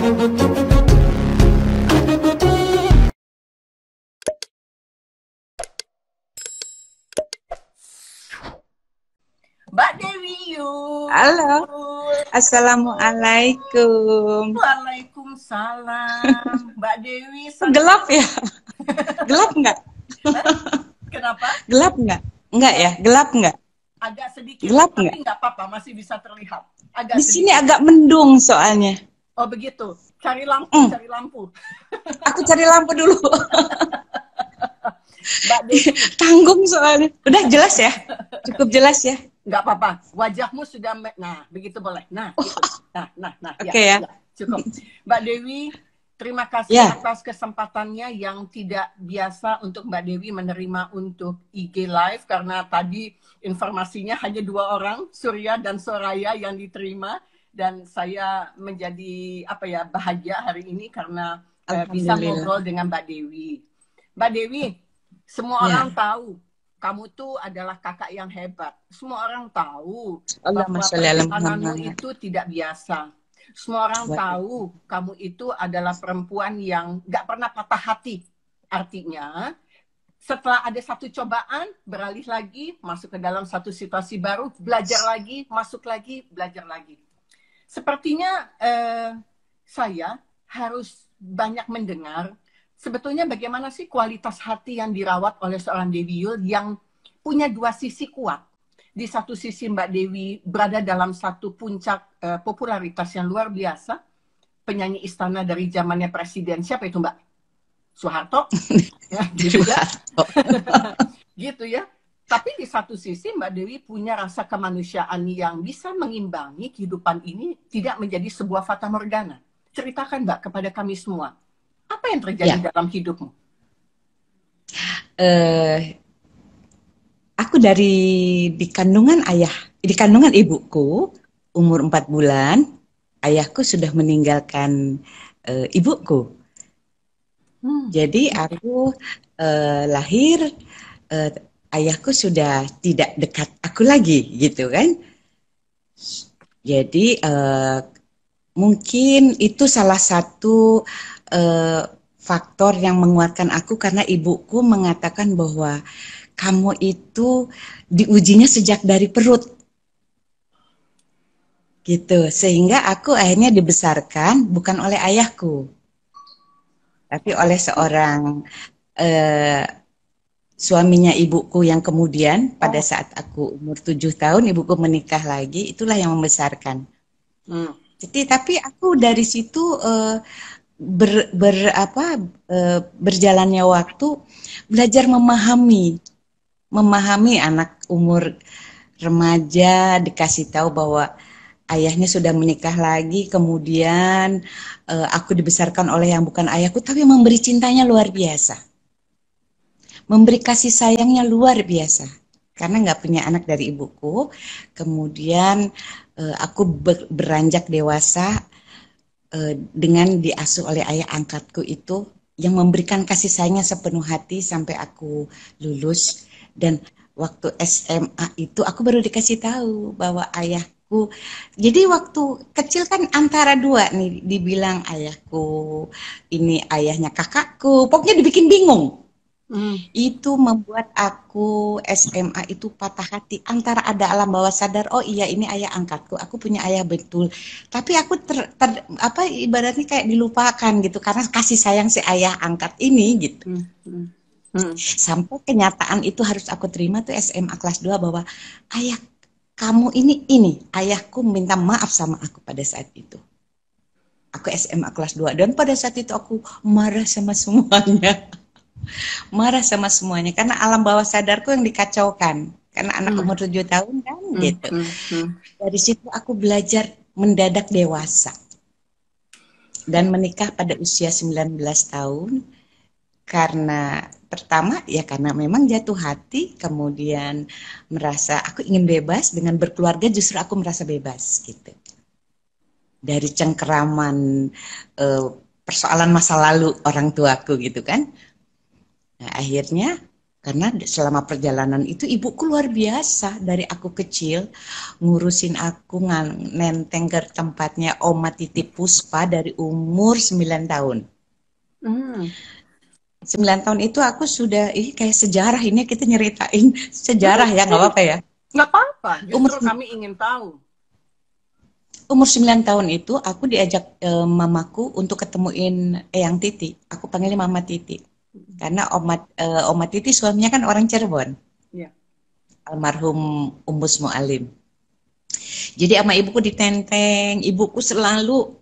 Mbak Dewi Halo, Yul. Assalamualaikum. Waalaikumsalam. Mbak Dewi Gelap ya? Gelap nggak? Hah? Kenapa? Gelap nggak? Nggak ya? Gelap nggak? Agak sedikit, Gelap nggak? tapi nggak apa-apa, masih bisa terlihat. Agak Di sini sedikit. agak mendung soalnya. Oh begitu. Cari lampu, cari lampu. Aku cari lampu dulu. Mbak Dewi, Tanggung soalnya. Udah jelas ya? Cukup jelas ya? nggak apa-apa. Wajahmu sudah, nah begitu boleh. Nah, gitu. Nah, Oke ya. cukup. Mbak Dewi, terima kasih Ya. atas kesempatannya yang tidak biasa untuk Mbak Dewi menerima untuk IG Live, karena tadi informasinya hanya 2 orang, Surya dan Soraya yang diterima, dan saya menjadi bahagia hari ini karena bisa Alhamdulillah. ngobrol dengan Mbak Dewi. Mbak Dewi, semua Ya. orang tahu kamu tuh adalah kakak yang hebat. Semua orang tahu Allahumma bahwa sholli ala perjalananmu Muhammad. itu tidak biasa. Semua orang tahu kamu itu adalah perempuan yang gak pernah patah hati. Artinya, setelah ada satu cobaan, beralih lagi, masuk ke dalam satu situasi baru, belajar lagi, masuk lagi, belajar lagi. Sepertinya saya harus banyak mendengar sebetulnya bagaimana sih kualitas hati yang dirawat oleh seorang Dewi Yul yang punya 2 sisi kuat. Di satu sisi Mbak Dewi berada dalam satu puncak popularitas yang luar biasa, penyanyi istana dari zamannya presiden. Siapa itu Mbak? Soeharto? Ya, gitu ya. Gitu ya. Tapi di satu sisi Mbak Dewi punya rasa kemanusiaan yang bisa mengimbangi kehidupan ini tidak menjadi sebuah fata morgana. Ceritakan Mbak kepada kami semua. Apa yang terjadi dalam hidupmu? Aku di kandungan ibuku, umur 4 bulan, ayahku sudah meninggalkan ibuku. Jadi aku lahir, ayahku sudah tidak dekat aku lagi, gitu kan? Jadi mungkin itu salah satu faktor yang menguatkan aku, karena ibuku mengatakan bahwa kamu itu diujinya sejak dari perut, gitu. Sehingga aku akhirnya dibesarkan bukan oleh ayahku, tapi oleh seorang suaminya ibuku, yang kemudian pada saat aku umur 7 tahun ibuku menikah lagi, itulah yang membesarkan. Jadi tapi aku dari situ berjalannya waktu belajar memahami anak umur remaja, dikasih tahu bahwa ayahnya sudah menikah lagi, kemudian aku dibesarkan oleh yang bukan ayahku, tapi memberi cintanya luar biasa, memberi kasih sayangnya luar biasa, karena nggak punya anak dari ibuku. Kemudian aku beranjak dewasa dengan diasuh oleh ayah angkatku itu, yang memberikan kasih sayangnya sepenuh hati sampai aku lulus. Dan waktu SMA itu aku baru dikasih tahu bahwa ayahku, jadi waktu kecil kan antara dua nih, dibilang ayahku ini ayahnya kakakku, pokoknya dibikin bingung. Itu membuat aku SMA itu patah hati, antara ada alam bawah sadar, oh iya ini ayah angkatku, aku punya ayah betul, tapi aku ibaratnya kayak dilupakan gitu, karena kasih sayang si ayah angkat ini gitu. Sampai kenyataan itu harus aku terima tuh SMA kelas 2, bahwa ayah kamu ini ayahku minta maaf sama aku pada saat itu. Aku SMA kelas 2, dan pada saat itu aku marah sama semuanya, karena alam bawah sadarku yang dikacaukan, karena anak umur 7 tahun kan gitu. Dari situ aku belajar mendadak dewasa dan menikah pada usia 19 tahun, karena pertama ya karena memang jatuh hati, kemudian merasa aku ingin bebas. Dengan berkeluarga justru aku merasa bebas gitu, dari cengkeraman persoalan masa lalu orang tuaku gitu kan. Nah, akhirnya Karena selama perjalanan itu ibuku luar biasa. Dari aku kecil, ngurusin aku, nenteng ke tempatnya Oma Titi Puspa dari umur 9 tahun. Hmm. 9 tahun itu aku sudah, kayak sejarah ini kita nyeritain sejarah ya, nggak apa-apa ya. Nggak apa-apa, Umur justru kami ingin tahu. umur 9 tahun itu aku diajak mamaku untuk ketemuin Eyang Titi. Aku panggilnya Mama Titi. Karena Oma Titi suaminya kan orang Cirebon, Ya. almarhum Umbus Mualim. Jadi sama ibuku ditenteng, ibuku selalu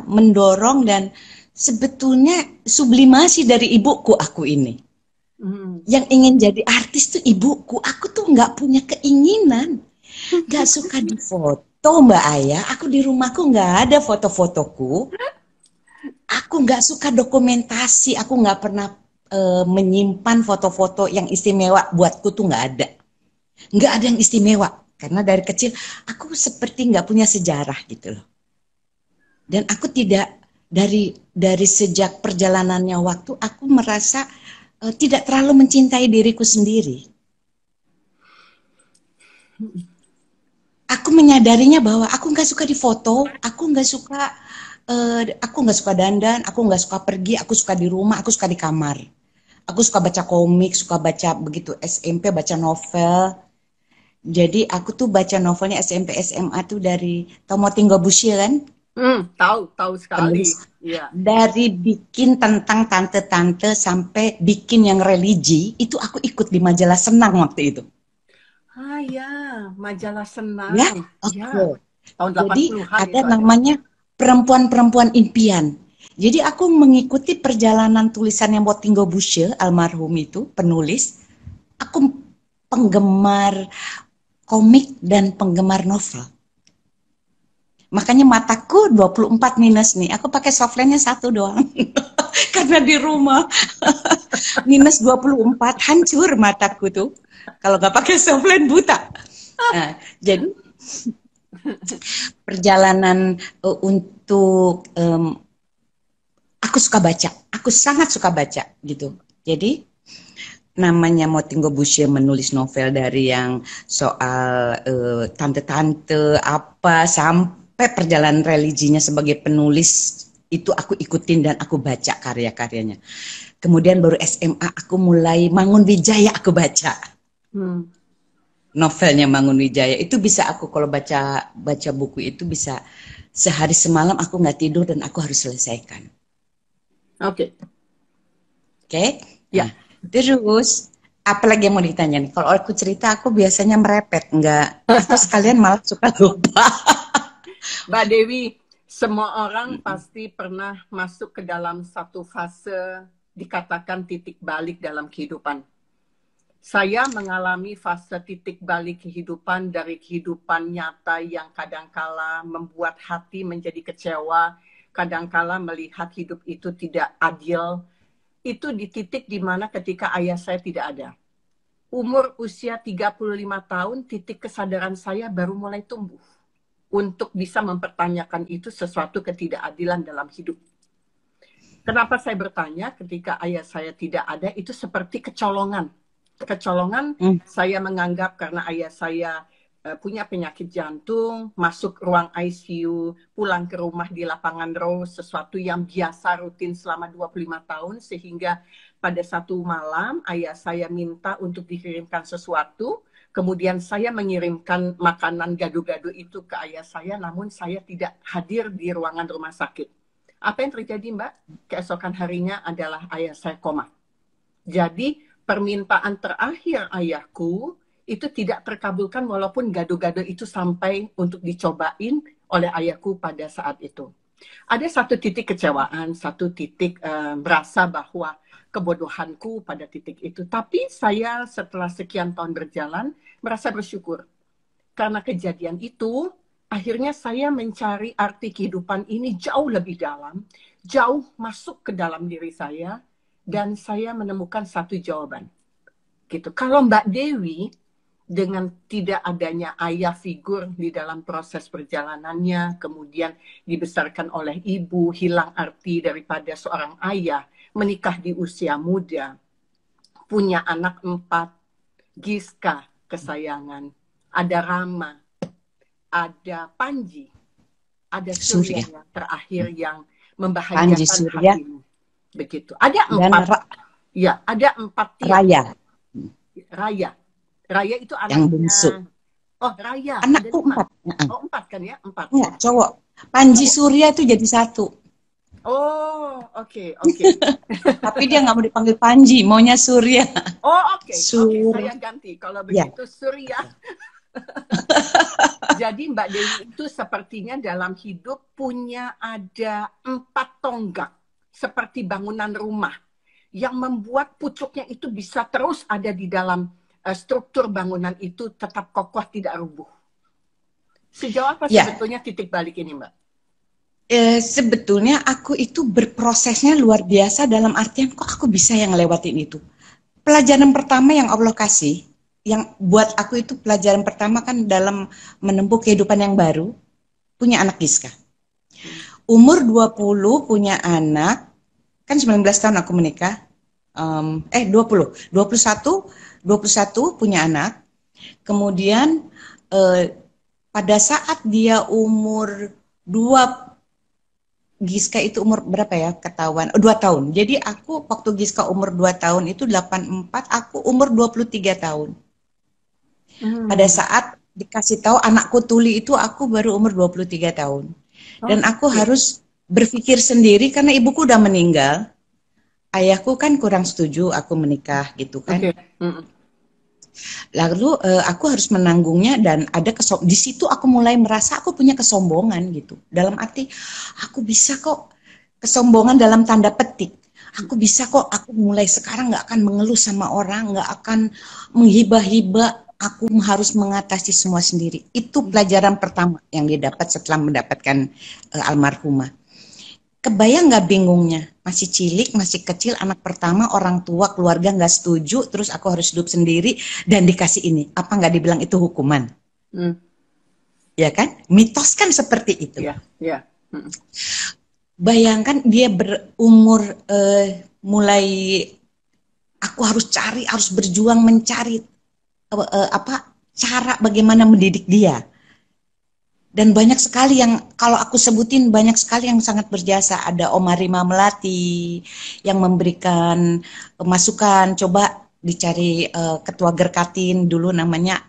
mendorong dan sebetulnya sublimasi dari ibuku aku ini. Yang ingin jadi artis tuh ibuku, aku tuh nggak punya keinginan, nggak suka difoto Mbak Ayah. Aku di rumahku nggak ada foto-fotoku. Aku nggak suka dokumentasi, aku nggak pernah menyimpan foto-foto yang istimewa buatku tuh nggak ada yang istimewa karena dari kecil aku seperti nggak punya sejarah gitu loh. Dan aku tidak dari sejak perjalanannya waktu aku merasa tidak terlalu mencintai diriku sendiri. Aku menyadarinya bahwa aku nggak suka difoto, aku nggak suka dandan, aku nggak suka pergi, aku suka di rumah, aku suka di kamar. Aku suka baca komik, suka baca begitu SMP, baca novel. Jadi aku tuh baca novelnya SMP SMA tuh dari Tomotinggo Bushie kan? Tahu sekali. Penulis Ya. dari bikin tentang tante-tante sampai bikin yang religi, itu aku ikut di majalah Senang waktu itu. Ah ya, majalah Senang. Ya, Ya, oke. tahun Jadi 80-an ada itu ada. namanya perempuan-perempuan impian. Jadi aku mengikuti perjalanan tulisannya Motinggo Bushie, almarhum itu, penulis. Aku penggemar komik dan penggemar novel. Makanya mataku 24 minus nih. Aku pakai softline-nya 1 doang. Karena di rumah minus 24 hancur mataku tuh. Kalau nggak pakai softline buta. Nah, jadi perjalanan untuk aku suka baca. Aku sangat suka baca gitu. Jadi namanya Motinggo Bushie menulis novel dari yang soal tante-tante apa sampai perjalanan religinya sebagai penulis itu aku ikutin dan aku baca karya-karyanya. Kemudian baru SMA aku mulai Mangun Wijaya aku baca. Novelnya Mangun Wijaya itu bisa aku kalau baca buku itu bisa sehari semalam aku nggak tidur dan aku harus selesaikan. Oke. Oke? Ya. Nah, terus apalagi yang mau ditanya nih? Kalau aku cerita aku biasanya merepet, enggak atau sekalian malah suka lupa. Mbak Dewi, semua orang pasti pernah masuk ke dalam satu fase dikatakan titik balik dalam kehidupan. Saya mengalami fase titik balik kehidupan dari kehidupan nyata yang kadangkala membuat hati menjadi kecewa, kadangkala melihat hidup itu tidak adil. Itu di titik di mana ketika ayah saya tidak ada. Umur usia 35 tahun, titik kesadaran saya baru mulai tumbuh untuk bisa mempertanyakan itu sesuatu ketidakadilan dalam hidup. Kenapa saya bertanya ketika ayah saya tidak ada, itu seperti kecolongan. Kecolongan saya menganggap karena ayah saya punya penyakit jantung, masuk ruang ICU, pulang ke rumah di lapangan Rose, sesuatu yang biasa rutin selama 25 tahun, sehingga pada satu malam ayah saya minta untuk dikirimkan sesuatu, kemudian saya mengirimkan makanan gado-gado itu ke ayah saya, namun saya tidak hadir di ruangan rumah sakit. Apa yang terjadi, Mbak? Keesokan harinya adalah ayah saya koma. Jadi permintaan terakhir ayahku itu tidak terkabulkan walaupun gado-gado itu sampai untuk dicobain oleh ayahku pada saat itu. Ada satu titik kecewaan, satu titik merasa bahwa kebodohanku pada titik itu. Tapi saya setelah sekian tahun berjalan merasa bersyukur. Karena kejadian itu, akhirnya saya mencari arti kehidupan ini jauh lebih dalam, jauh masuk ke dalam diri saya, dan saya menemukan satu jawaban. Gitu. Kalau Mbak Dewi dengan tidak adanya ayah figur di dalam proses perjalanannya, kemudian dibesarkan oleh ibu, hilang arti daripada seorang ayah, menikah di usia muda, punya anak 4, Giska kesayangan, ada Rama, ada Panji, ada Surya Surya. yang terakhir yang Panji, membahagiakan Surya, hatimu. Begitu. Ada dan 4. Ya, ada 4 tiang. Raya Raya. Raya itu yang bungsu. anaknya. Oh, Raya. Ada Anakku 5. 4. Oh, 4 kan ya? 4. Enggak, cowok. Panji Cowok. Surya itu jadi 1. Oh, oke. Tapi dia nggak mau dipanggil Panji, maunya Surya. Oh, oke, Sur. saya ganti. Kalau Ya. begitu Surya. Jadi Mbak Dewi itu sepertinya dalam hidup punya ada 4 tonggak. Seperti bangunan rumah. Yang membuat pucuknya itu bisa terus ada di dalam struktur bangunan itu tetap kokoh, tidak rubuh. Sejauh apa Ya. sebetulnya titik balik ini, Mbak? Sebetulnya aku itu berprosesnya luar biasa dalam artian kok aku bisa yang lewatin itu. Pelajaran pertama yang Allah kasih, yang buat aku itu pelajaran pertama kan dalam menempuh kehidupan yang baru, punya anak Giska. Umur 20 punya anak, kan 19 tahun aku menikah, 21 punya anak, kemudian pada saat dia umur 2, Giska itu umur berapa ya ketahuan? 2 tahun. Jadi aku waktu Giska umur 2 tahun itu 84, aku umur 23 tahun. Pada saat dikasih tahu anakku tuli itu aku baru umur 23 tahun. Dan aku harus berpikir sendiri karena ibuku udah meninggal. Ayahku kan kurang setuju aku menikah gitu kan. Lalu aku harus menanggungnya dan ada di situ aku mulai merasa aku punya kesombongan gitu. Dalam arti aku bisa kok, kesombongan dalam tanda petik. Aku bisa kok, aku mulai sekarang nggak akan mengeluh sama orang, nggak akan menghibah-hibah, aku harus mengatasi semua sendiri. Itu pelajaran pertama yang dia dapat setelah mendapatkan almarhumah. Kebayang nggak bingungnya? Masih cilik, masih kecil, anak pertama, orang tua, keluarga nggak setuju, terus aku harus hidup sendiri dan dikasih ini. Apa nggak dibilang itu hukuman? Ya kan? Mitos kan seperti itu. Ya. Bayangkan dia berumur mulai aku harus cari, harus berjuang mencari cara bagaimana mendidik dia. Dan banyak sekali yang, kalau aku sebutin, banyak sekali yang sangat berjasa. Ada Oma Rima Melati yang memberikan masukan, coba dicari ketua Gerkatin, dulu namanya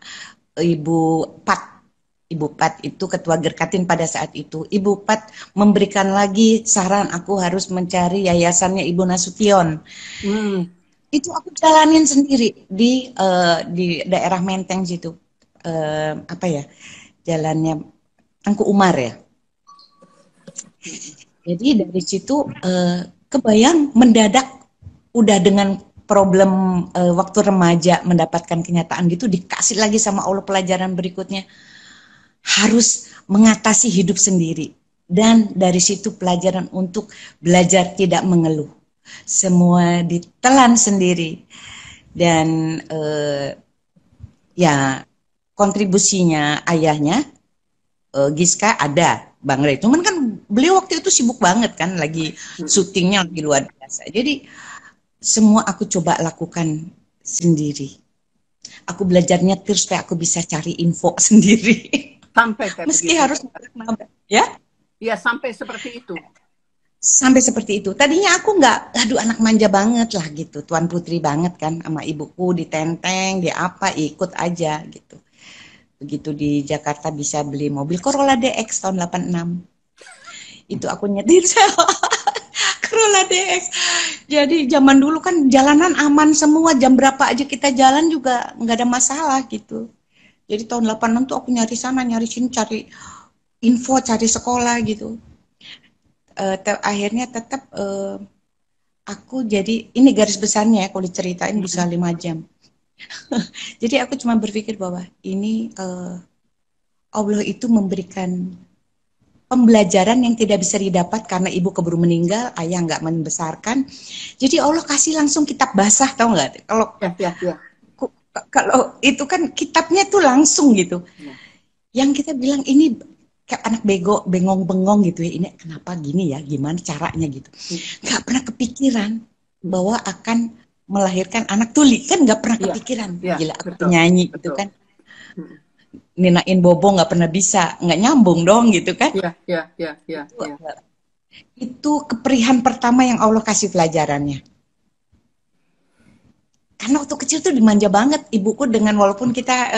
Ibu Pat. Ibu Pat itu ketua Gerkatin pada saat itu. Ibu Pat memberikan lagi saran, aku harus mencari yayasannya Ibu Nasution. Itu aku jalanin sendiri di daerah Menteng situ. Jalannya Tengku Umar ya. Jadi dari situ kebayang mendadak udah dengan problem waktu remaja mendapatkan kenyataan gitu, dikasih lagi sama Allah pelajaran berikutnya harus mengatasi hidup sendiri, dan dari situ pelajaran untuk belajar tidak mengeluh, semua ditelan sendiri. Dan ya kontribusinya ayahnya Giska ada, Bang Ray. Cuman kan beliau waktu itu sibuk banget kan, lagi syutingnya lagi luar biasa. Jadi semua aku coba lakukan sendiri. Aku belajar nyetir supaya aku bisa cari info sendiri. Sampai meski begitu. Harus ya? Ya, sampai seperti itu. Sampai seperti itu. Tadinya aku nggak, aduh anak manja banget lah gitu, Tuan Putri banget kan, sama ibuku ditenteng, di apa ikut aja gitu. Begitu di Jakarta bisa beli mobil Corolla DX tahun 86. Itu aku nyetir Corolla DX. Jadi zaman dulu kan jalanan aman semua, jam berapa aja kita jalan juga nggak ada masalah gitu. Jadi tahun 86 tuh aku nyari sana, nyari sini, cari info, cari sekolah gitu. Akhirnya tetap aku jadi, ini garis besarnya ya, kalau diceritain bisa 5 jam. Jadi aku cuma berpikir bahwa ini Allah itu memberikan pembelajaran yang tidak bisa didapat karena ibu keburu meninggal, ayah nggak membesarkan. Jadi Allah kasih langsung kitab basah, tau nggak? Kalau itu kan kitabnya tuh langsung gitu. Yang kita bilang ini kayak anak bengong-bengong gitu ya. Ini kenapa gini ya? Gimana caranya gitu? Nggak pernah kepikiran bahwa akan melahirkan anak tuli, kan nggak pernah Iya, kepikiran. iya, Gila, aku betul, penyanyi gitu betul. kan. Ninain bobo nggak pernah bisa, nggak nyambung dong gitu kan. Iya, iya, iya, iya, Itu, iya. itu keperihan pertama yang Allah kasih pelajarannya. Karena waktu kecil tuh dimanja banget ibuku dengan walaupun kita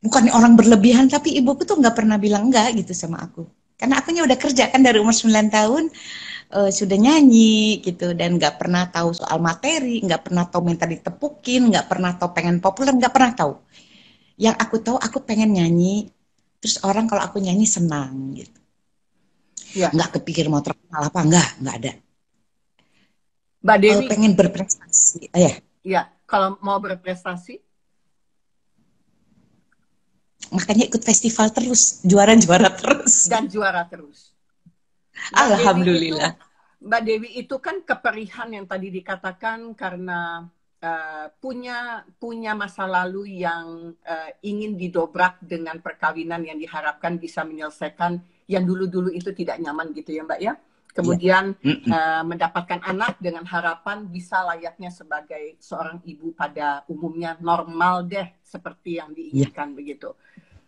bukan orang berlebihan, tapi ibuku tuh nggak pernah bilang enggak gitu sama aku. Karena akunya udah kerja kan dari umur 9 tahun, sudah nyanyi gitu, dan nggak pernah tahu soal materi, nggak pernah tahu minta ditepukin, nggak pernah tahu pengen populer, nggak pernah tahu. Yang aku tahu aku pengen nyanyi, terus orang kalau aku nyanyi senang gitu. Iya. Nggak kepikir mau terkenal apa, nggak ada. Mbak Dewi, Pengen berprestasi, ya. ya, kalau mau berprestasi, Makanya ikut festival terus, juara-juara terus. dan juara terus. Alhamdulillah. Mbak Dewi itu kan keperihan yang tadi dikatakan karena punya masa lalu yang ingin didobrak dengan perkawinan yang diharapkan bisa menyelesaikan yang dulu-dulu itu tidak nyaman gitu ya Mbak ya. Kemudian mendapatkan anak dengan harapan bisa layaknya sebagai seorang ibu pada umumnya, normal deh seperti yang diinginkan begitu.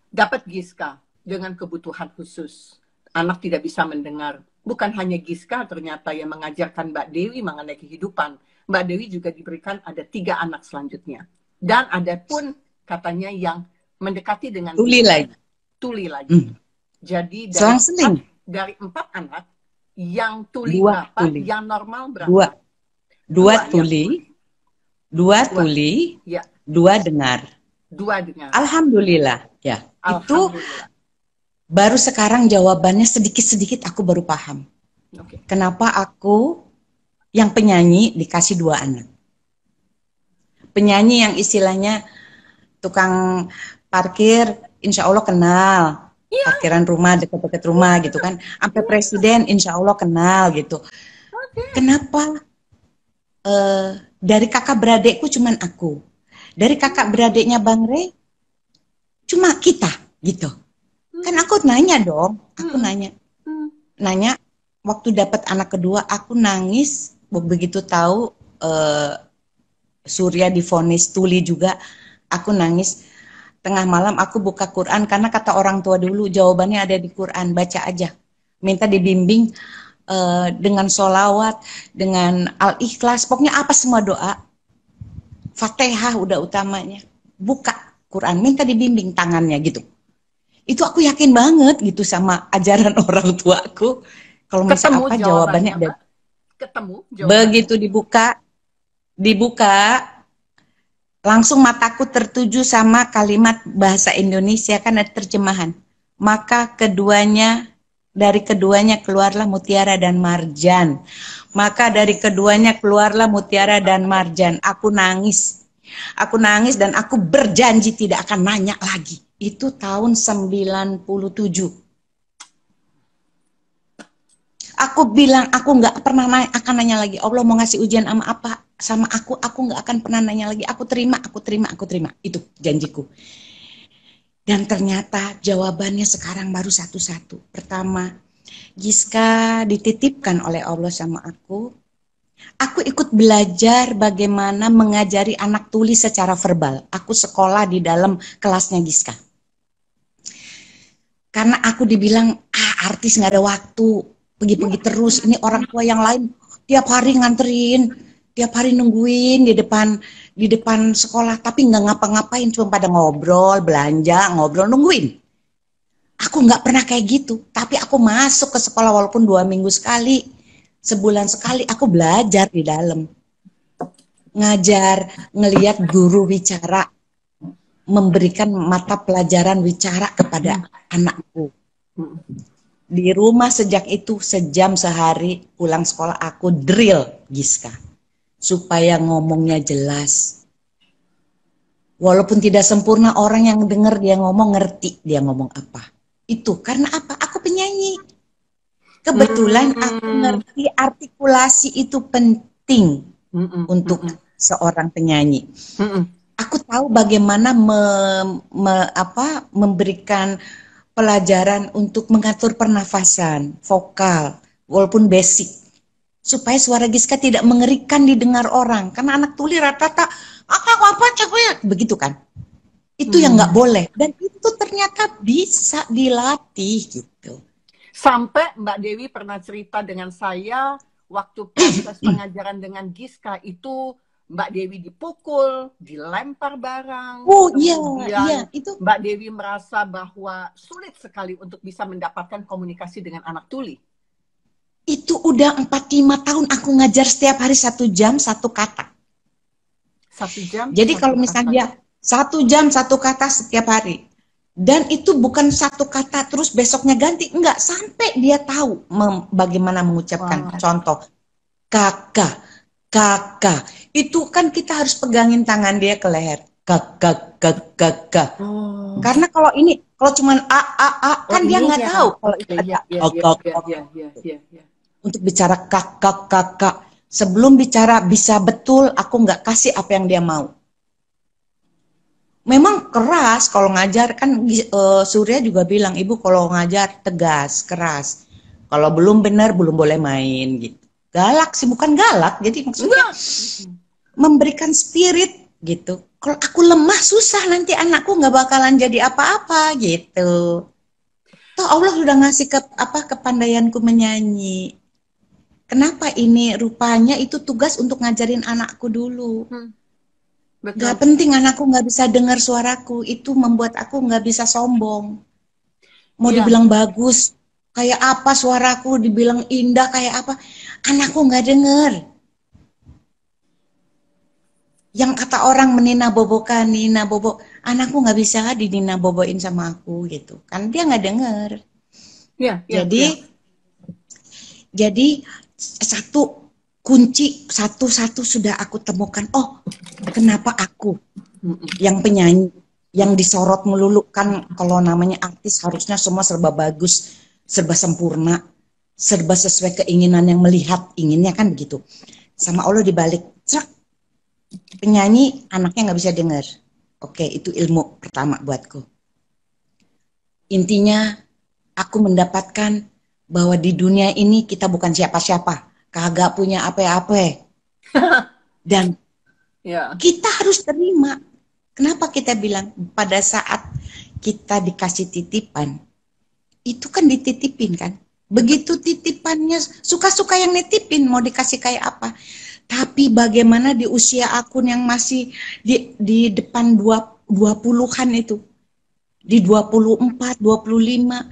Dapat Giska dengan kebutuhan khusus. Anak tidak bisa mendengar. Bukan hanya Giska ternyata yang mengajarkan Mbak Dewi mengenai kehidupan. Mbak Dewi juga diberikan ada 3 anak selanjutnya. Dan ada pun katanya yang mendekati dengan Tuli lagi. Tuli lagi. Jadi dari 4 anak, yang tuli 2 berapa? tuli. Yang normal berapa? 2 tuli. 2 tuli. Ya. 2 dengar. 2 dengar. Alhamdulillah ya. Itu baru sekarang jawabannya sedikit-sedikit aku baru paham. Kenapa aku yang penyanyi dikasih 2 anak. Penyanyi yang istilahnya tukang parkir, insya Allah kenal. Parkiran rumah, dekat-dekat rumah gitu kan. Sampai presiden insya Allah kenal gitu. Kenapa dari kakak beradikku cuman aku. Dari kakak beradiknya Bang Rey cuma kita gitu. Kan aku nanya dong, nanya waktu dapat anak kedua aku nangis begitu tahu Surya divonis tuli juga, aku nangis. Tengah malam aku buka Quran karena kata orang tua dulu jawabannya ada di Quran, baca aja, minta dibimbing dengan sholawat, dengan al-ikhlas, pokoknya apa semua doa, Fatihah udah utamanya, buka Quran, minta dibimbing tangannya gitu. Itu aku yakin banget gitu sama ajaran orang tuaku. Kalau misalnya apa jawabannya ada. Ketemu jawabannya. Begitu dibuka, langsung mataku tertuju sama kalimat bahasa Indonesia kan ada terjemahan. Maka dari keduanya keluarlah mutiara dan marjan. Maka dari keduanya keluarlah mutiara dan marjan. Aku nangis dan aku berjanji tidak akan nanya lagi. Itu tahun 97. Aku bilang aku nggak pernah akan nanya lagi. Allah mau ngasih ujian sama apa sama aku nggak akan pernah nanya lagi. Aku terima. Itu janjiku. Dan ternyata jawabannya sekarang baru satu-satu. Pertama, Giska dititipkan oleh Allah sama aku. Aku ikut belajar bagaimana mengajari anak tuli secara verbal. Aku sekolah di dalam kelasnya Giska. Karena aku dibilang, artis nggak ada waktu, pergi-pergi terus. Ini orang tua yang lain tiap hari nganterin, tiap hari nungguin di depan sekolah, tapi nggak ngapa-ngapain, cuma pada ngobrol, belanja, nungguin. Aku nggak pernah kayak gitu, tapi aku masuk ke sekolah walaupun 2 minggu sekali, sebulan sekali, aku belajar di dalam. Ngajar, ngelihat guru bicara, memberikan mata pelajaran wicara kepada anakku. Di rumah sejak itu sejam sehari pulang sekolah aku drill Giska supaya ngomongnya jelas. Walaupun tidak sempurna, orang yang dengar dia ngomong ngerti dia ngomong apa. Itu karena apa? Aku penyanyi. Kebetulan aku ngerti artikulasi itu penting untuk seorang penyanyi. Aku tahu bagaimana memberikan pelajaran untuk mengatur pernafasan, vokal, walaupun basic, supaya suara Giska tidak mengerikan didengar orang. Karena anak tuli rata-rata apa begitu kan. Itu yang nggak boleh. Dan itu ternyata bisa dilatih gitu. Sampai Mbak Dewi pernah cerita dengan saya waktu proses pengajaran dengan Giska itu Mbak Dewi dipukul, dilempar barang. Oh kemudian itu Mbak Dewi merasa bahwa sulit sekali untuk bisa mendapatkan komunikasi dengan anak tuli. Itu udah 4-5 tahun aku ngajar setiap hari 1 jam 1 kata. 1 jam? Jadi kalau misalnya 1 jam 1 kata setiap hari. Dan itu bukan 1 kata terus besoknya ganti. Enggak, sampai dia tahu bagaimana mengucapkan. Contoh, kakak. Itu kan kita harus pegangin tangan dia ke leher. Kakak. Karena kalau cuman kan dia nggak tahu. Kalau itu ada untuk bicara kakak. Sebelum bicara bisa betul, aku nggak kasih apa yang dia mau. Memang keras kalau ngajar kan. Surya juga bilang, ibu kalau ngajar tegas, keras. Kalau belum benar belum boleh main gitu. Galak sih, bukan galak. Jadi maksudnya memberikan spirit gitu. Kalau aku lemah susah, nanti anakku nggak bakalan jadi apa-apa gitu. Toh Allah sudah ngasih kepandaianku menyanyi. Kenapa ini rupanya itu tugas untuk ngajarin anakku dulu. Betul. Gak penting anakku nggak bisa dengar suaraku, itu membuat aku nggak bisa sombong. Mau dibilang bagus, kayak apa suaraku, dibilang indah kayak apa, anakku nggak denger. Yang kata orang menina bobokan, nina bobo, anakku nggak bisa dinina boboin sama aku gitu, kan dia nggak denger. Jadi satu kunci satu sudah aku temukan. Oh, kenapa aku yang penyanyi yang disorot melulu, kan kalau namanya artis harusnya semua serba bagus, serba sempurna, serba sesuai keinginan yang melihat inginnya kan begitu. Sama Allah dibalik, penyanyi anaknya nggak bisa dengar. Oke, itu ilmu pertama buatku. Intinya aku mendapatkan bahwa di dunia ini kita bukan siapa-siapa, kagak punya apa-apa. Dan kita harus terima. Kenapa kita bilang pada saat kita dikasih titipan, itu kan dititipin kan. Begitu titipannya, suka-suka yang nitipin, mau dikasih kayak apa. Tapi bagaimana di usia aku yang masih di depan 20-an itu, di 24, 25,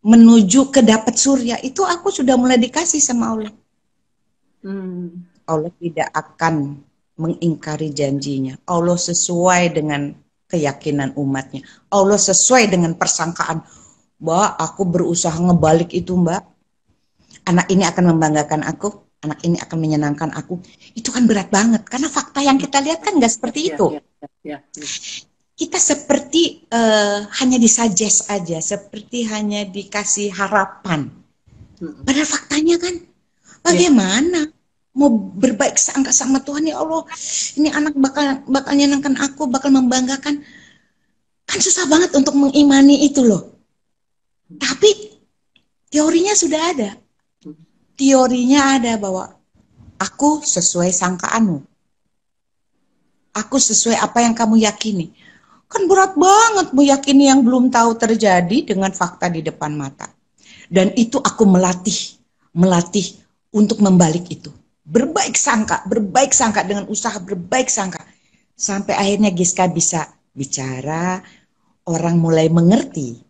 menuju ke dapat surya, itu aku sudah mulai dikasih sama Allah. Allah tidak akan mengingkari janjinya. Allah sesuai dengan keyakinan umatnya. Allah sesuai dengan persangkaan. Mbak, aku berusaha ngebalik itu, Mbak. Anak ini akan membanggakan aku. Anak ini akan menyenangkan aku. Itu kan berat banget. Karena fakta yang kita lihat kan nggak seperti itu. Kita seperti hanya disuggest aja, seperti hanya dikasih harapan. Padahal faktanya kan, bagaimana mau berbaik sangka sama Tuhan, ya Allah, ini anak bakal nyenangkan aku, bakal membanggakan. Kan susah banget untuk mengimani itu loh. Tapi teorinya sudah ada. Teorinya ada bahwa aku sesuai sangkaanmu. Aku sesuai apa yang kamu yakini. Kan berat banget meyakini yang belum tahu terjadi dengan fakta di depan mata. Dan itu aku melatih untuk membalik itu. Berbaik sangka dengan usaha berbaik sangka. Sampai akhirnya Giska bisa bicara, orang mulai mengerti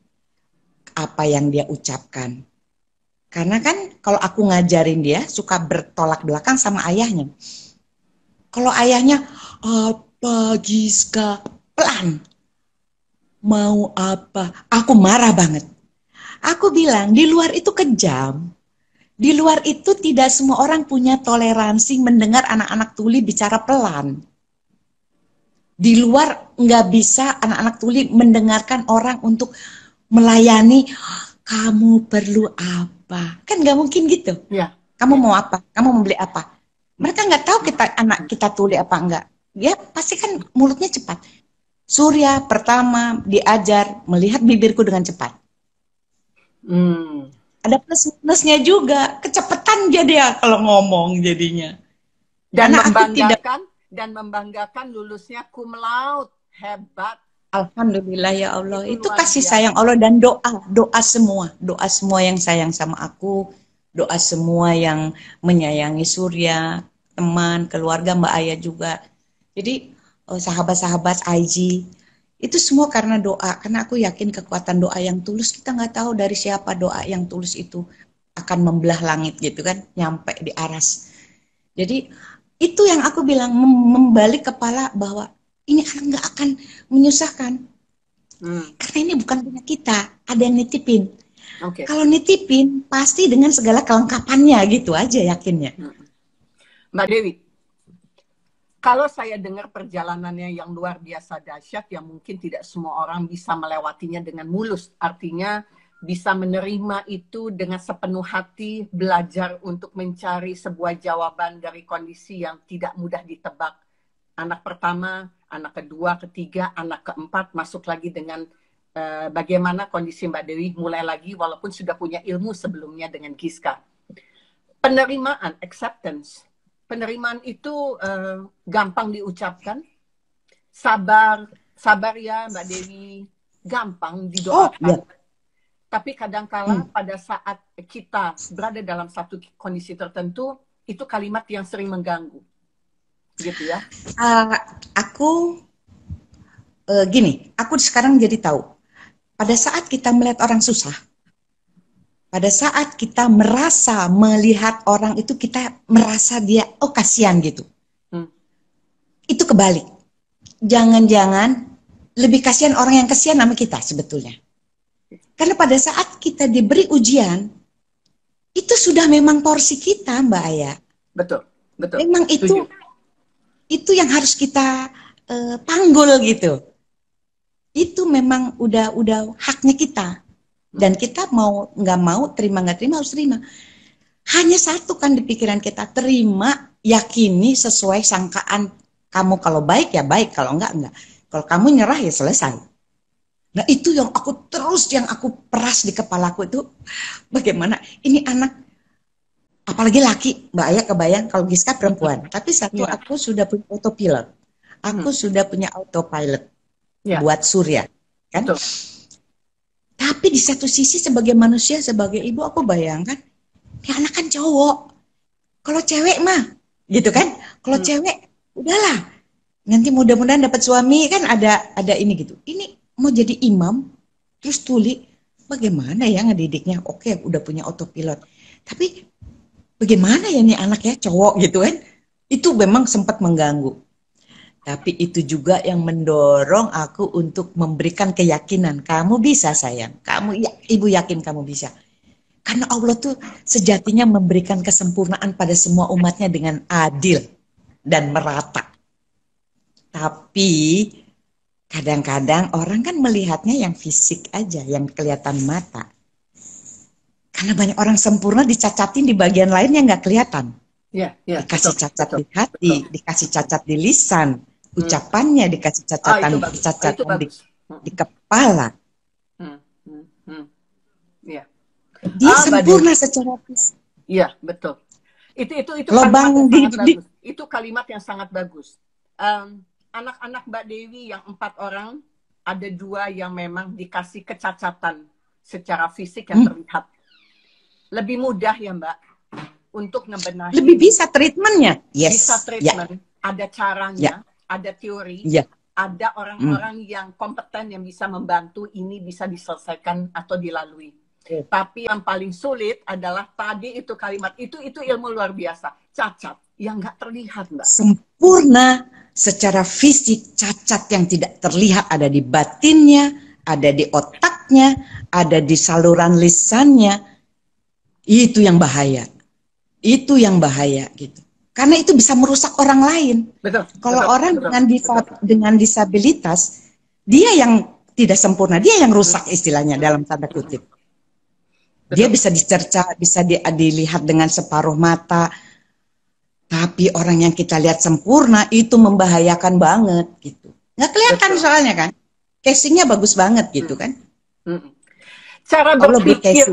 apa yang dia ucapkan. Karena kan kalau aku ngajarin dia suka bertolak belakang sama ayahnya. Kalau ayahnya, apa Giska, pelan. Mau apa? Aku marah banget. Aku bilang, di luar itu kejam. Di luar itu tidak semua orang punya toleransi mendengar anak-anak tuli bicara pelan. Di luar nggak bisa anak-anak tuli mendengarkan orang untuk melayani, kamu perlu apa? Kan nggak mungkin gitu. Kamu mau apa? Kamu mau beli apa? Mereka nggak tahu anak kita tuli apa enggak. Dia pasti kan mulutnya cepat. Surya pertama diajar melihat bibirku dengan cepat. ada plus minusnya juga. Kecepatan jadi ya kalau ngomong jadinya. Dan Karena aku tidak, membanggakan lulusnya cum laude. Hebat. alhamdulillah ya Allah. Itu luar kasih biasa. sayang Allah dan doa semua yang sayang sama aku, doa semua yang menyayangi Surya, teman, keluarga Mbak Aya juga. Jadi sahabat-sahabat IG itu semua karena doa, karena aku yakin kekuatan doa yang tulus. Kita nggak tahu dari siapa doa yang tulus itu akan membelah langit gitu kan, nyampe di aras. Jadi itu yang aku bilang, membalik kepala bahwa ini anak nggak akan menyusahkan. Karena ini bukan punya kita, ada yang nitipin. Kalau nitipin pasti dengan segala kelengkapannya gitu aja yakinnya. Mbak Dewi, kalau saya dengar perjalanannya yang luar biasa dahsyat, yang mungkin tidak semua orang bisa melewatinya dengan mulus. Artinya bisa menerima itu dengan sepenuh hati, belajar untuk mencari sebuah jawaban dari kondisi yang tidak mudah ditebak. Anak pertama, anak kedua, ketiga, anak keempat, masuk lagi dengan bagaimana kondisi Mbak Dewi mulai lagi walaupun sudah punya ilmu sebelumnya dengan Giska. Penerimaan, acceptance. Penerimaan itu gampang diucapkan. Sabar ya Mbak Dewi, gampang didoakan. Tapi kadangkala pada saat kita berada dalam satu kondisi tertentu, itu kalimat yang sering mengganggu. Gitu ya. Gini, aku sekarang jadi tahu. Pada saat kita melihat orang susah, pada saat kita merasa melihat orang itu, kita merasa dia, oh kasihan gitu. Itu kebalik. Jangan-jangan lebih kasihan orang yang kasihan sama kita sebetulnya. Karena pada saat kita diberi ujian, itu sudah memang porsi kita, Mbak Aya. Betul. Memang itu yang harus kita panggul gitu. Itu memang udah haknya kita. Dan kita mau nggak mau, terima nggak terima, harus terima. Hanya satu kan di pikiran kita, terima, yakini sesuai sangkaan kamu. Kalau baik ya baik, kalau enggak. Kalau kamu nyerah ya selesai. Nah itu yang aku peras di kepalaku itu, bagaimana ini anak, apalagi laki, Mbak Aya kebayang, kalau Giska perempuan. Tapi aku sudah punya autopilot, aku sudah punya autopilot buat Surya, kan? Betul. Tapi di satu sisi sebagai manusia, sebagai ibu, aku bayangkan, ini anak kan cowok, kalau cewek mah, gitu kan? Kalau cewek, udahlah, nanti mudah-mudahan dapat suami kan ada ini gitu. Ini mau jadi imam, terus tuli, bagaimana ya ngedidiknya? Oke, udah punya autopilot. Tapi bagaimana ya nih anaknya cowok gitu kan? Itu memang sempat mengganggu. Tapi itu juga yang mendorong aku untuk memberikan keyakinan. Kamu bisa sayang, ibu yakin kamu bisa. Karena Allah tuh sejatinya memberikan kesempurnaan pada semua umatnya dengan adil dan merata. Tapi kadang-kadang orang kan melihatnya yang fisik aja, yang kelihatan mata. Karena banyak orang sempurna dicacatin di bagian lain yang nggak kelihatan. Dikasih cacat di hati, dikasih cacat di lisan, ucapannya dikasih cacatan di kepala. Dia sempurna secara fisik. Iya, betul. Itu lubang kalimat yang sangat bagus. Anak-anak Mbak Dewi yang 4 orang, ada 2 yang memang dikasih kecacatan secara fisik yang terlihat. Lebih mudah ya Mbak untuk ngebenahi. Lebih bisa treatmentnya. Bisa treatment. Ada caranya, ada teori, ada orang-orang yang kompeten yang bisa membantu ini bisa diselesaikan atau dilalui. Tapi yang paling sulit adalah tadi itu kalimat, itu ilmu luar biasa. Cacat yang nggak terlihat Mbak. Sempurna secara fisik, cacat yang tidak terlihat ada di batinnya, ada di otaknya, ada di saluran lisannya. Itu yang bahaya. Itu yang bahaya gitu. Karena itu bisa merusak orang lain. Kalau orang dengan disabilitas, dia yang tidak sempurna, dia yang rusak istilahnya dalam tanda kutip. Dia bisa dicerca, bisa dilihat dengan separuh mata. Tapi orang yang kita lihat sempurna itu membahayakan banget gitu. Nggak kelihatan soalnya kan. Casingnya bagus banget gitu kan. Cara berpikir,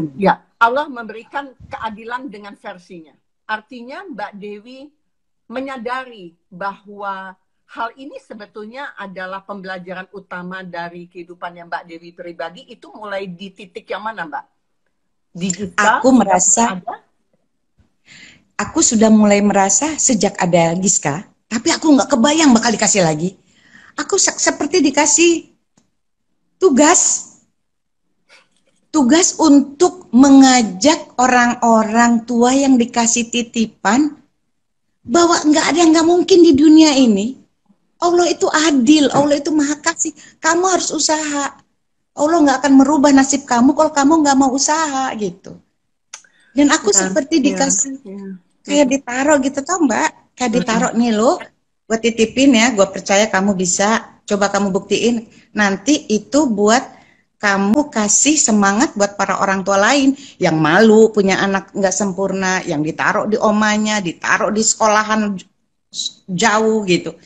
Allah memberikan keadilan dengan versinya. Artinya Mbak Dewi menyadari bahwa hal ini sebetulnya adalah pembelajaran utama dari kehidupan yang Mbak Dewi pribadi. Itu mulai di titik yang mana, Mbak? Digital? Aku merasa, aku sudah mulai merasa sejak ada Giska, tapi aku nggak kebayang bakal dikasih lagi. Aku seperti dikasih tugas untuk mengajak orang-orang tua yang dikasih titipan bahwa nggak ada yang nggak mungkin di dunia ini. Allah itu adil, Allah itu maha kasih. Kamu harus usaha. Allah nggak akan merubah nasib kamu kalau kamu nggak mau usaha gitu. Dan aku seperti dikasih kayak ditaruh gitu, tau Mbak? Kayak ditaruh nih lo, gue titipin ya, gue percaya kamu bisa. Coba kamu buktiin. Nanti itu buat kamu kasih semangat buat para orang tua lain yang malu punya anak nggak sempurna, yang ditaruh di omanya, ditaruh di sekolahan jauh gitu,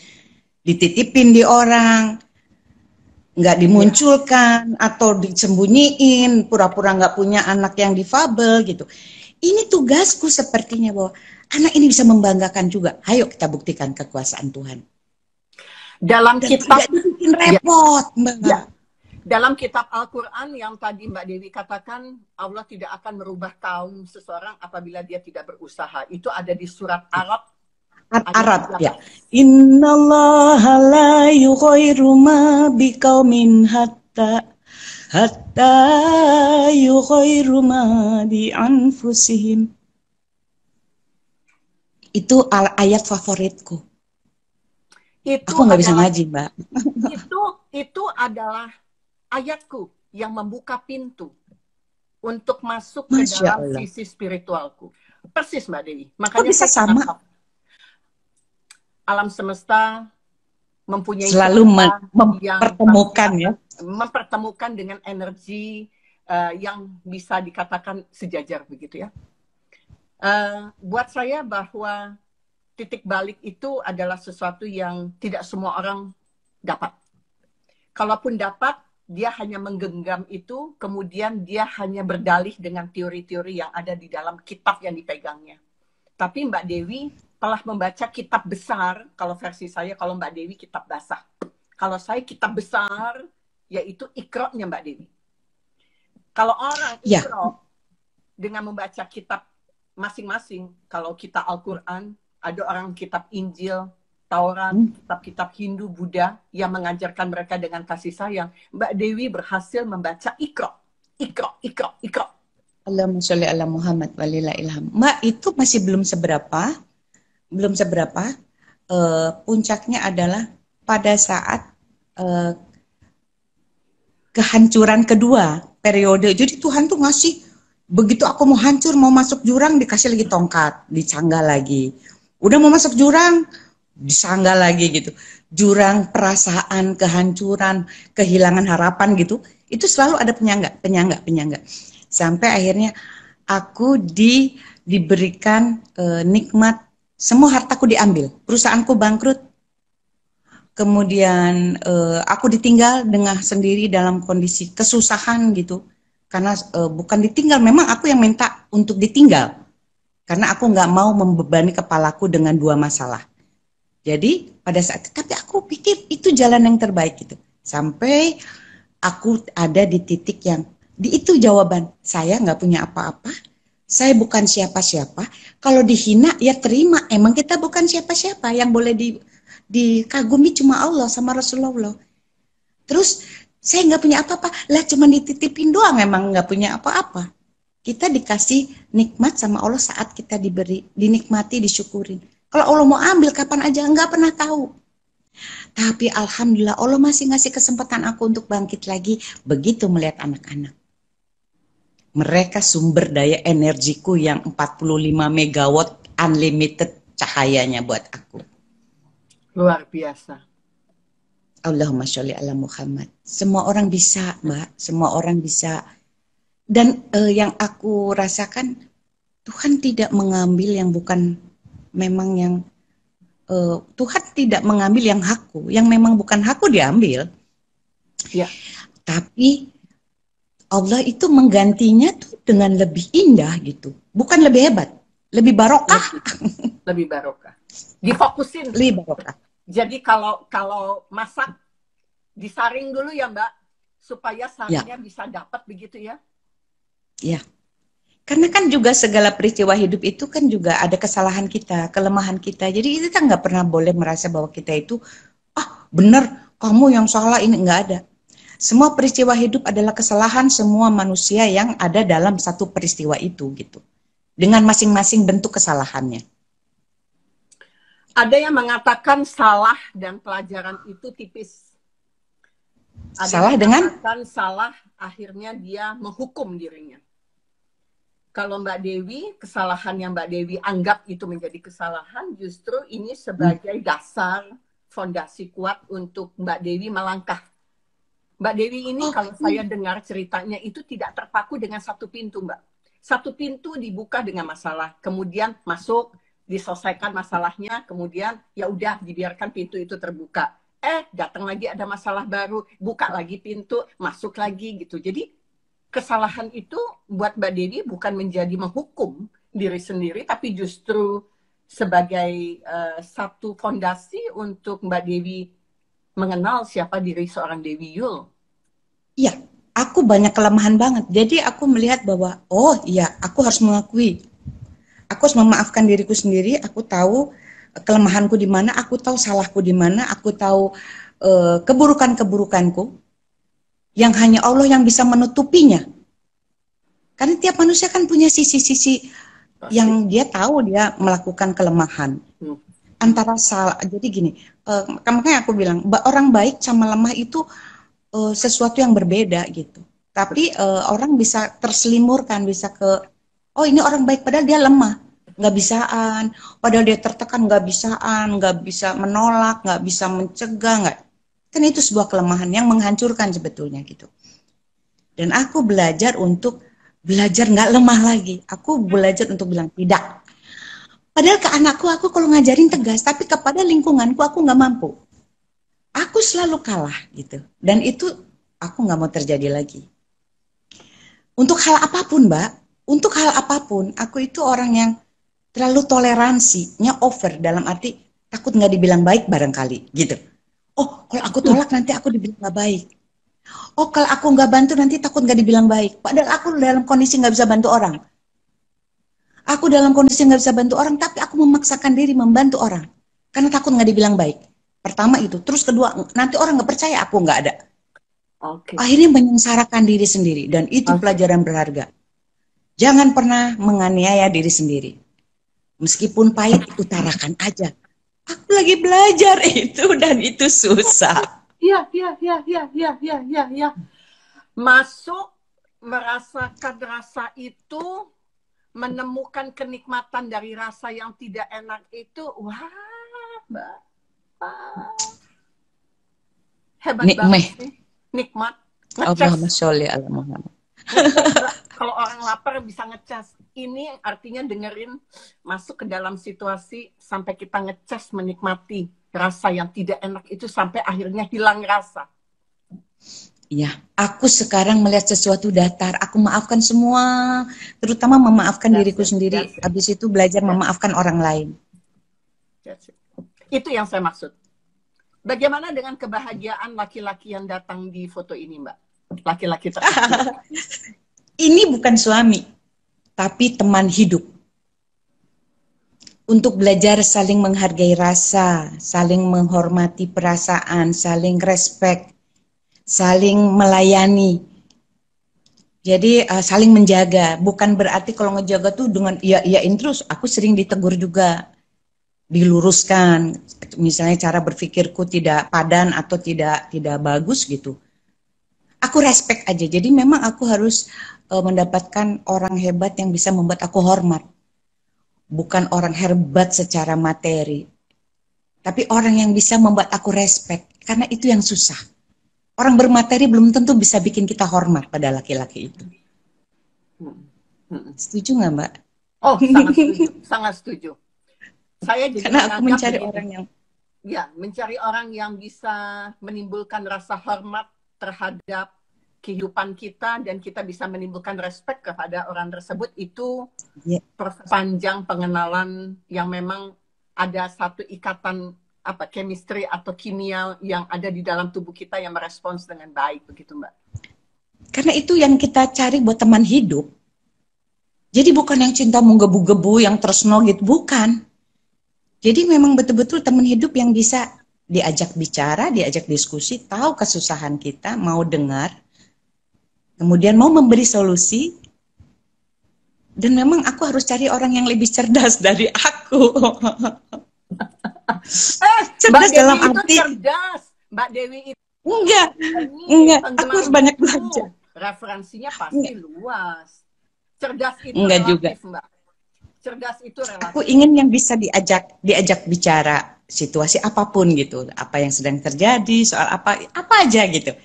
dititipin di orang, nggak dimunculkan atau disembunyiin, pura-pura nggak punya anak yang difabel gitu. Ini tugasku sepertinya bahwa anak ini bisa membanggakan juga. Ayo kita buktikan kekuasaan Tuhan. Dalam Dan kitab tidak dibikin repot, Mbak. Ya. Dalam kitab Al-Quran yang tadi Mbak Dewi katakan, Allah tidak akan merubah kaum seseorang apabila dia tidak berusaha. Itu ada di surat Arab. Arab ya. Innallaha la yughayyiru ma biqaumin hatta yughayyiru ma bi anfusihim. Itu ayat favoritku. Aku nggak bisa ngaji, Mbak. Itu adalah ayatku yang membuka pintu untuk masuk ke dalam sisi spiritualku. Persis Mbak Dewi. Makanya bisa sama. Alam semesta mempunyai selalu mempertemukan ya. Mempertemukan dengan energi yang bisa dikatakan sejajar begitu ya. Buat saya bahwa titik balik itu adalah sesuatu yang tidak semua orang dapat. Kalaupun dapat, dia hanya menggenggam itu, kemudian dia hanya berdalih dengan teori-teori yang ada di dalam kitab yang dipegangnya. Tapi Mbak Dewi telah membaca kitab besar, kalau versi saya, kalau Mbak Dewi kitab basah. Kalau saya kitab besar, yaitu Iqra-nya Mbak Dewi. Kalau orang Iqra dengan membaca kitab masing-masing, kalau kita Al-Quran, ada orang kitab Injil, Taurat, kitab-kitab Hindu, Buddha yang mengajarkan mereka dengan kasih sayang. Mbak Dewi berhasil membaca Iqra. Allahumma sholli ala Muhammad walila ilham. Mbak, itu masih belum seberapa. Puncaknya adalah pada saat kehancuran kedua periode. Jadi Tuhan tuh ngasih, begitu aku mau hancur, mau masuk jurang, dikasih lagi tongkat, disanggah lagi. Udah mau masuk jurang, disanggah lagi gitu. Jurang perasaan, kehancuran, kehilangan harapan gitu, itu selalu ada penyangga. Sampai akhirnya aku diberikan nikmat, semua hartaku diambil, perusahaanku bangkrut. Kemudian aku ditinggal dengan sendiri dalam kondisi kesusahan gitu. Karena bukan ditinggal, memang aku yang minta untuk ditinggal. Karena aku nggak mau membebani kepalaku dengan dua masalah. Jadi pada saat, tapi aku pikir itu jalan yang terbaik gitu. Sampai aku ada di titik yang, itu jawaban, saya nggak punya apa-apa, saya bukan siapa-siapa. Kalau dihina ya terima, emang kita bukan siapa-siapa, yang boleh dikagumi cuma Allah sama Rasulullah. Terus saya nggak punya apa-apa, lah cuma dititipin doang, emang nggak punya apa-apa. Kita dikasih nikmat sama Allah saat kita diberi, dinikmati, disyukurin. Kalau Allah mau ambil kapan aja, nggak pernah tahu. Tapi alhamdulillah Allah masih ngasih kesempatan aku untuk bangkit lagi. Begitu melihat anak-anak. Mereka sumber daya energiku yang 45 megawatt unlimited cahayanya buat aku. Luar biasa. Allahumma sholli ala Muhammad. Semua orang bisa, Mbak. Semua orang bisa. Dan yang aku rasakan, Tuhan tidak mengambil yang bukan memang yang Tuhan tidak mengambil yang hakku, yang memang bukan hakku diambil. Ya. Tapi Allah itu menggantinya tuh dengan lebih indah gitu. Bukan lebih hebat, lebih barokah. Lebih barokah. Difokusin. Lebih barokah. Jadi kalau masak disaring dulu ya Mbak, supaya saringnya bisa dapat begitu ya? Ya. Karena kan juga segala peristiwa hidup itu kan juga ada kesalahan kita, kelemahan kita. Jadi kita nggak pernah boleh merasa bahwa kita itu, benar, kamu yang salah, ini nggak ada. Semua peristiwa hidup adalah kesalahan semua manusia yang ada dalam satu peristiwa itu gitu. Dengan masing-masing bentuk kesalahannya. Ada yang mengatakan salah dan pelajaran itu tipis. Ada salah yang dengan mengatakan salah akhirnya dia menghukum dirinya. Kalau Mbak Dewi, kesalahan yang Mbak Dewi anggap itu menjadi kesalahan, justru ini sebagai dasar fondasi kuat untuk Mbak Dewi melangkah. Mbak Dewi ini kalau saya dengar ceritanya itu tidak terpaku dengan satu pintu, Mbak. Satu pintu dibuka dengan masalah, kemudian masuk, diselesaikan masalahnya, kemudian ya udah dibiarkan pintu itu terbuka. Datang lagi ada masalah baru, buka lagi pintu, masuk lagi gitu. Jadi kesalahan itu buat Mbak Dewi bukan menjadi menghukum diri sendiri, tapi justru sebagai satu fondasi untuk Mbak Dewi mengenal siapa diri seorang Dewi Yull. Iya, aku banyak kelemahan banget. Jadi aku melihat bahwa, oh iya, aku harus mengakui. Aku harus memaafkan diriku sendiri, aku tahu kelemahanku di mana, aku tahu salahku di mana, aku tahu keburukan-keburukanku. Yang hanya Allah yang bisa menutupinya. Karena tiap manusia kan punya sisi-sisi yang dia tahu dia melakukan kelemahan. Antara salah, jadi gini, makanya aku bilang, orang baik sama lemah itu sesuatu yang berbeda gitu. Tapi orang bisa terselimurkan, bisa ke, oh ini orang baik, padahal dia lemah. Nggak bisaan, padahal dia tertekan, nggak bisaan, nggak bisa menolak, nggak bisa mencegah, nggak. Kan itu sebuah kelemahan yang menghancurkan sebetulnya gitu. Dan aku belajar nggak lemah lagi. Aku belajar untuk bilang tidak. Padahal ke anakku aku kalau ngajarin tegas, tapi kepada lingkunganku aku nggak mampu. Aku selalu kalah gitu. Dan itu aku nggak mau terjadi lagi. Untuk hal apapun, Mbak, untuk hal apapun, aku itu orang yang terlalu toleransinya over, dalam arti takut nggak dibilang baik barangkali gitu. Oh, kalau aku tolak nanti aku dibilang nggak baik. Oh, kalau aku nggak bantu nanti takut nggak dibilang baik. Padahal aku dalam kondisi nggak bisa bantu orang. Aku dalam kondisi nggak bisa bantu orang, tapi aku memaksakan diri membantu orang. Karena takut nggak dibilang baik. Pertama itu. Terus kedua, nanti orang nggak percaya aku nggak ada. Akhirnya menyengsarakan diri sendiri. Dan itu pelajaran berharga. Jangan pernah menganiaya diri sendiri. Meskipun pahit, utarakan aja. Aku lagi belajar itu dan itu susah. Iya. Masuk, merasakan rasa itu, menemukan kenikmatan dari rasa yang tidak enak itu, wah, Mbak. Hebat banget sih. Nikmat. Allahumma sholli ala Muhammad. Kalau orang lapar bisa ngecas. Ini artinya dengerin, masuk ke dalam situasi sampai kita ngecas, menikmati rasa yang tidak enak itu sampai akhirnya hilang rasa. Iya, aku sekarang melihat sesuatu datar, aku maafkan semua, terutama memaafkan diriku sendiri. Habis itu belajar memaafkan orang lain. Itu yang saya maksud. Bagaimana dengan kebahagiaan laki-laki yang datang di foto ini, Mbak? Laki-laki tersebut. Ini bukan suami, tapi teman hidup. Untuk belajar saling menghargai rasa, saling menghormati perasaan, saling respect, saling melayani. Jadi saling menjaga. Bukan berarti kalau ngejaga tuh dengan iyain terus. Aku sering ditegur juga, diluruskan. Misalnya cara berpikirku tidak padan atau tidak bagus gitu. Aku respect aja. Jadi memang aku harus mendapatkan orang hebat yang bisa membuat aku hormat. Bukan orang hebat secara materi, tapi orang yang bisa membuat aku respect, karena itu yang susah. Orang bermateri belum tentu bisa bikin kita hormat pada laki-laki itu. Setuju nggak, Mbak? Oh, sangat setuju, sangat setuju. Saya jadi karena aku mencari orang yang, mencari orang yang bisa menimbulkan rasa hormat terhadap kehidupan kita dan kita bisa menimbulkan respect kepada orang tersebut, itu proses panjang pengenalan yang memang ada satu ikatan chemistry atau kimia yang ada di dalam tubuh kita yang merespons dengan baik, begitu Mbak. Karena itu yang kita cari buat teman hidup. Jadi bukan yang cinta menggebu-gebu, yang tresno gitu, bukan. Jadi memang betul-betul teman hidup yang bisa diajak bicara, diajak diskusi, tahu kesusahan kita, mau dengar, kemudian mau memberi solusi. Dan memang aku harus cari orang yang lebih cerdas dari aku. Cerdas dalam arti cerdas. Mbak Dewi itu enggak, aku harus banyak belajar. Referensinya pasti luas. Cerdas itu enggak relatif, juga. Mbak. Cerdas itu relatif. Aku ingin yang bisa diajak bicara situasi apapun gitu, apa yang sedang terjadi, soal apa aja gitu.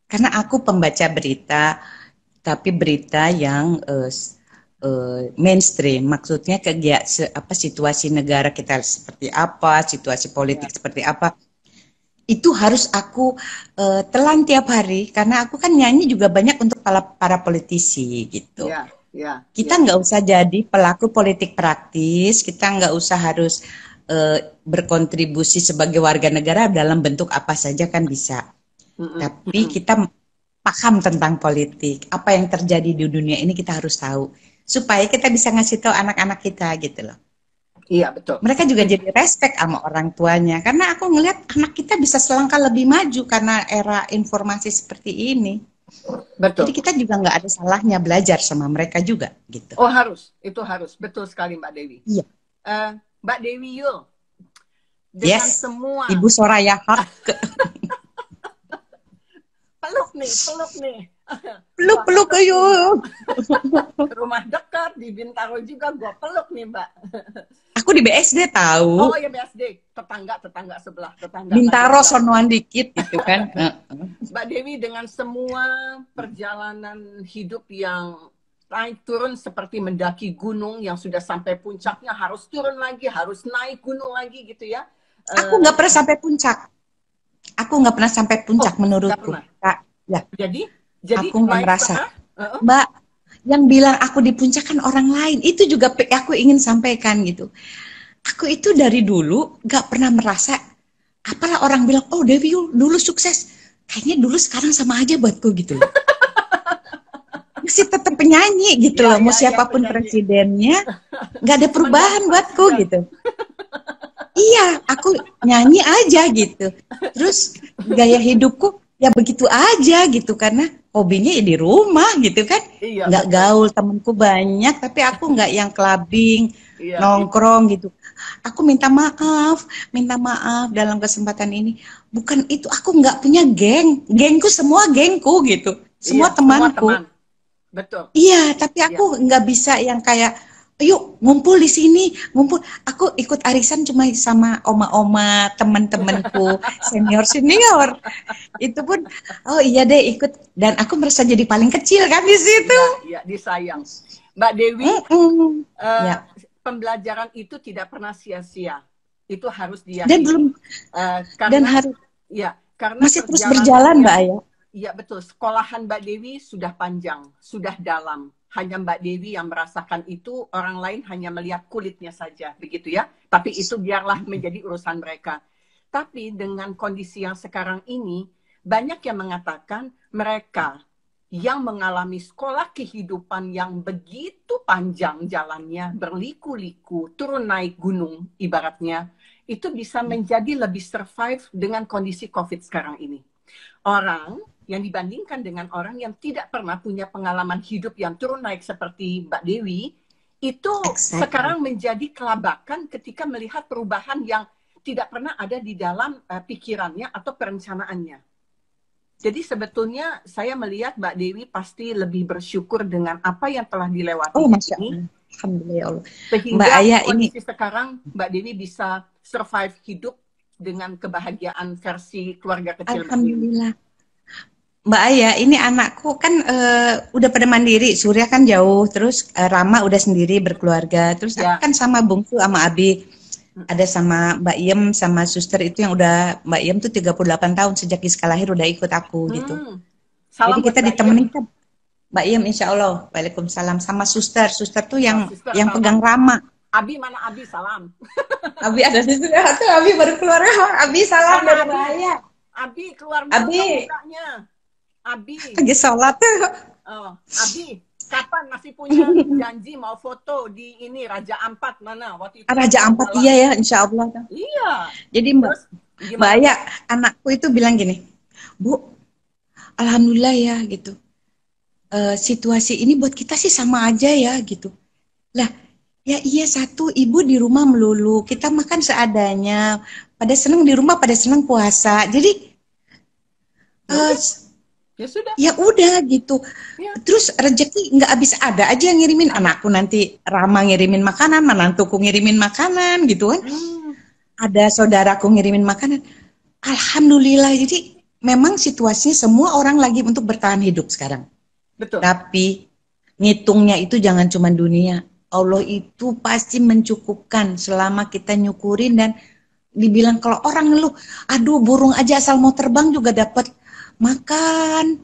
Karena aku pembaca berita, tapi berita yang mainstream, maksudnya situasi negara kita seperti apa, situasi politik seperti apa, itu harus aku telan tiap hari, karena aku kan nyanyi juga banyak untuk para politisi gitu. Kita nggak usah jadi pelaku politik praktis, kita nggak usah harus berkontribusi sebagai warga negara dalam bentuk apa saja kan bisa, tapi kita paham tentang politik, apa yang terjadi di dunia ini kita harus tahu, supaya kita bisa ngasih tahu anak-anak kita gitu loh. Iya, betul. Mereka juga jadi respect sama orang tuanya, karena aku ngelihat anak kita bisa selangkah lebih maju karena era informasi seperti ini. Betul. Jadi kita juga nggak ada salahnya belajar sama mereka juga gitu. Oh harus, itu harus, betul sekali Mbak Dewi. Iya. Mbak Dewi Yul, dengan semua Ibu Soraya Hak. peluk nih. Peluk ayo. Rumah dekat di Bintaro juga gue peluk nih Mbak. Aku di BSD tahu. Oh ya BSD, tetangga sebelah, Bintaro sonoan dikit gitu kan. Mbak Dewi, dengan semua perjalanan hidup yang naik turun seperti mendaki gunung yang sudah sampai puncaknya, harus turun lagi, harus naik gunung lagi gitu ya. Aku nggak pernah sampai puncak. Menurutku. Ya. Jadi aku nggak merasa. Mbak, yang bilang aku di puncak kan orang lain. Itu juga aku ingin sampaikan gitu. Aku itu dari dulu nggak pernah merasa. Apalah orang bilang, oh Dewi dulu sukses. Kayaknya dulu sekarang sama aja buatku gitu loh. Masih tetap penyanyi gitu loh. Mau siapapun presidennya, nggak ada perubahan buatku gitu. Iya, aku nyanyi aja gitu. Terus gaya hidupku ya begitu aja gitu, karena hobinya ya di rumah gitu kan. Nggak gaul, temenku banyak, tapi aku nggak yang clubbing, nongkrong gitu. Aku minta maaf dalam kesempatan ini. Bukan itu, aku nggak punya gengku semua gengku gitu, semua temanku. Semua teman. Betul. Iya, tapi aku nggak bisa yang kayak yuk ngumpul di sini, ngumpul. Aku ikut arisan cuma sama oma-oma, teman-temanku, senior. Itu pun, oh iya deh ikut. Dan aku merasa jadi paling kecil kan di situ. Iya, disayang. Mbak Dewi, pembelajaran itu tidak pernah sia-sia. Itu harus diyakini. Dan belum, karena masih terus berjalan Mbak Aya. Iya betul, sekolahan Mbak Dewi sudah panjang, sudah dalam. Hanya Mbak Dewi yang merasakan itu, orang lain hanya melihat kulitnya saja, begitu ya. Tapi itu biarlah menjadi urusan mereka. Tapi dengan kondisi yang sekarang ini, banyak yang mengatakan mereka yang mengalami sekolah kehidupan yang begitu panjang jalannya, berliku-liku, turun naik gunung ibaratnya, itu bisa menjadi lebih survive dengan kondisi COVID sekarang ini. Orang yang dibandingkan dengan orang yang tidak pernah punya pengalaman hidup yang turun naik seperti Mbak Dewi, itu sekarang menjadi kelabakan ketika melihat perubahan yang tidak pernah ada di dalam pikirannya atau perencanaannya. Jadi sebetulnya saya melihat Mbak Dewi pasti lebih bersyukur dengan apa yang telah dilewati ini. Alhamdulillah. Sehingga Mbak Aya kondisi sekarang Mbak Dewi bisa survive hidup dengan kebahagiaan versi keluarga kecil. Alhamdulillah. Mbak Aya, ini anakku kan udah pada mandiri, Surya kan jauh, terus Rama udah sendiri berkeluarga, terus aku kan sama Bungsu sama Abi, ada sama Mbak Iem sama suster itu yang udah, Mbak Iem tuh 38 tahun sejak Giska lahir udah ikut aku gitu. Salam Jadi buat kita Mbak Iem. ditemenin kan, Mbak Iem, insya Allah. Waalaikumsalam. Sama suster. Suster tuh yang Sister, yang salam. pegang rama. Abi mana Abi, salam. Abi ada di situ. Tuh Abi baru keluar. Abi salam Mana dari Abi? Raya. Abi keluar dulu Abi dong mukanya. Abi. lagi sholat tuh. Oh, Abi, kapan masih punya janji mau foto di ini Raja Ampat mana? Waktu itu Raja yang Ampat, iya ya, insya Allah. Iya. Jadi Terus Mbak gimana? Aya, anakku itu bilang gini, Bu, alhamdulillah ya gitu. Situasi ini buat kita sih sama aja ya gitu. Lah, ya iya, satu, ibu di rumah melulu, kita makan seadanya. Pada seneng di rumah, pada seneng puasa. Jadi Ya sudah. ya udah gitu. Ya. Terus rezeki nggak habis, ada aja yang ngirimin. Anakku nanti Rama ngirimin makanan, menantuku ngirimin makanan gitu kan. Ada saudaraku ngirimin makanan. Alhamdulillah. Jadi memang situasinya semua orang lagi untuk bertahan hidup sekarang. Betul. Tapi ngitungnya itu jangan cuma dunia. Allah itu pasti mencukupkan selama kita nyukurin. Dan dibilang kalau orang ngeluh, aduh burung aja asal mau terbang juga dapat makan.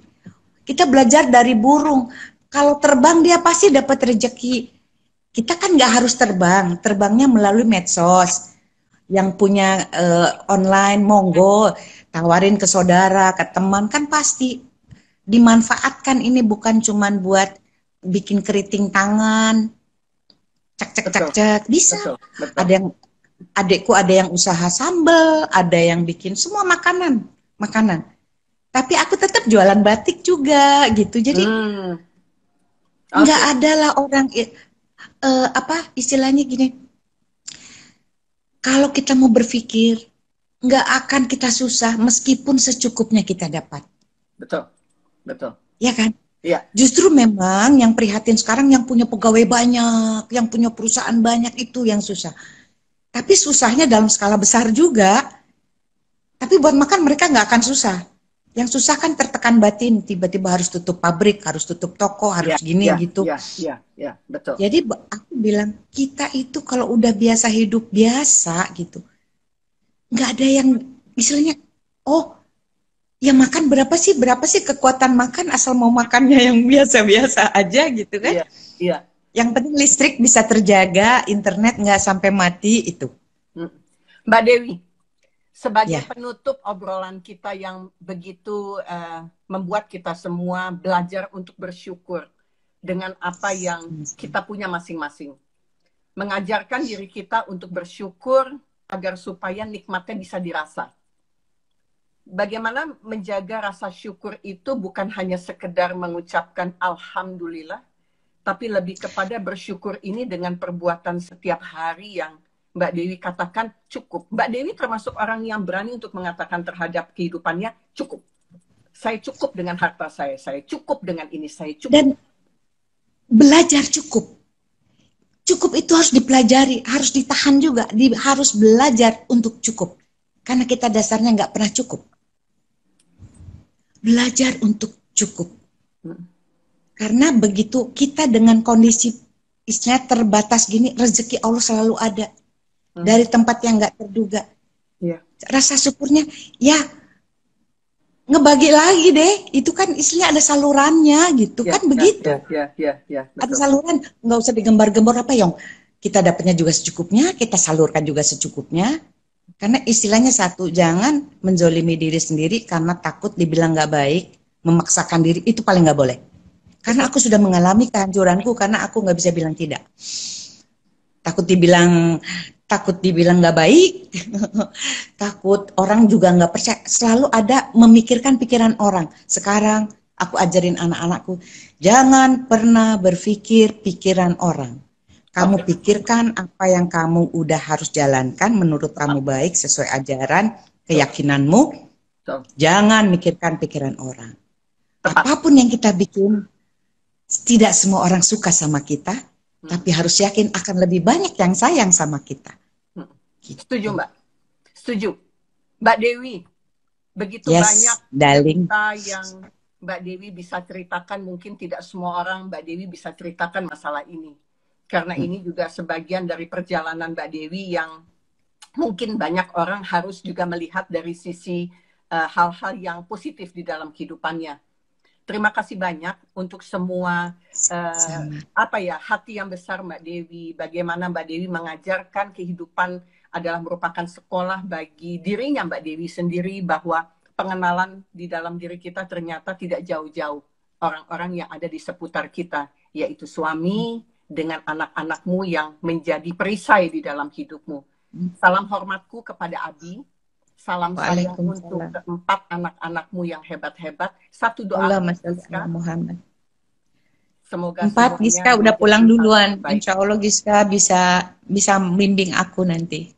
Kita belajar dari burung. Kalau terbang dia pasti dapat rezeki. Kita kan nggak harus terbang. Terbangnya melalui medsos. Yang punya online, monggo. Tawarin ke saudara, ke teman. Kan pasti dimanfaatkan. Ini bukan cuman buat bikin keriting tangan. Cek. Bisa. Betul. Ada yang, adekku ada yang usaha sambal. Ada yang bikin semua makanan. Tapi aku tetap jualan batik juga gitu. Jadi nggak ada lah orang apa istilahnya gini. Kalau kita mau berpikir, nggak akan kita susah meskipun secukupnya kita dapat. Betul. Ya kan? Iya. Justru memang yang prihatin sekarang yang punya pegawai banyak, yang punya perusahaan banyak itu yang susah. Tapi susahnya dalam skala besar juga. Tapi buat makan mereka nggak akan susah. Yang susah kan tertekan batin, tiba-tiba harus tutup pabrik, harus tutup toko, harus gini gitu. Iya, betul. Jadi aku bilang, kita itu kalau udah biasa hidup biasa gitu, nggak ada yang istilahnya, oh, ya makan berapa sih kekuatan makan asal mau makannya yang biasa-biasa aja gitu kan? Iya. Yang penting listrik bisa terjaga, internet nggak sampai mati itu. Mbak Dewi. Sebagai penutup obrolan kita yang begitu membuat kita semua belajar untuk bersyukur dengan apa yang kita punya masing-masing. Mengajarkan diri kita untuk bersyukur agar supaya nikmatnya bisa dirasa. Bagaimana menjaga rasa syukur itu bukan hanya sekedar mengucapkan alhamdulillah, tapi lebih kepada bersyukur ini dengan perbuatan setiap hari yang Mbak Dewi katakan cukup. Mbak Dewi termasuk orang yang berani untuk mengatakan terhadap kehidupannya cukup. Saya cukup dengan harta saya cukup dengan ini, saya cukup. Dan belajar cukup. Cukup itu harus dipelajari, harus ditahan juga, harus belajar untuk cukup. Karena kita dasarnya nggak pernah cukup. Belajar untuk cukup. Karena begitu kita dengan kondisi istilah terbatas gini, rezeki Allah selalu ada. Dari tempat yang nggak terduga. Rasa syukurnya, ya ngebagi lagi deh. Itu kan istilahnya ada salurannya gitu, kan begitu. Ada saluran, nggak usah digembar-gembor apa Yong. Kita dapatnya juga secukupnya, kita salurkan juga secukupnya. Karena istilahnya satu, jangan menzolimi diri sendiri karena takut dibilang nggak baik, memaksakan diri, itu paling nggak boleh. Karena aku sudah mengalami kehancuranku, karena aku nggak bisa bilang tidak. Takut dibilang nggak baik, takut orang juga nggak percaya, selalu ada memikirkan pikiran orang. Sekarang aku ajarin anak-anakku, jangan pernah berpikir pikiran orang. Kamu pikirkan apa yang kamu udah harus jalankan menurut kamu baik, sesuai ajaran, keyakinanmu. Jangan mikirkan pikiran orang. Apapun yang kita bikin, tidak semua orang suka sama kita. Tapi harus yakin akan lebih banyak yang sayang sama kita. Gitu. Setuju Mbak. Setuju. Mbak Dewi, begitu banyak cerita yang Mbak Dewi bisa ceritakan, mungkin tidak semua orang Mbak Dewi bisa ceritakan masalah ini. Karena ini juga sebagian dari perjalanan Mbak Dewi yang mungkin banyak orang harus juga melihat dari sisi hal-hal yang positif di dalam kehidupannya. Terima kasih banyak untuk semua Sama. hati yang besar Mbak Dewi. Bagaimana Mbak Dewi mengajarkan kehidupan adalah merupakan sekolah bagi dirinya Mbak Dewi sendiri, bahwa pengenalan di dalam diri kita ternyata tidak jauh-jauh orang-orang yang ada di seputar kita, yaitu suami dengan anak-anakmu yang menjadi perisai di dalam hidupmu. Salam hormatku kepada Abi. Salam sayang untuk keempat anak-anakmu yang hebat-hebat. Satu doa Giska. Muhammad. Semoga 4 Giska udah pulang duluan. Insya Allah Giska bisa membimbing aku nanti.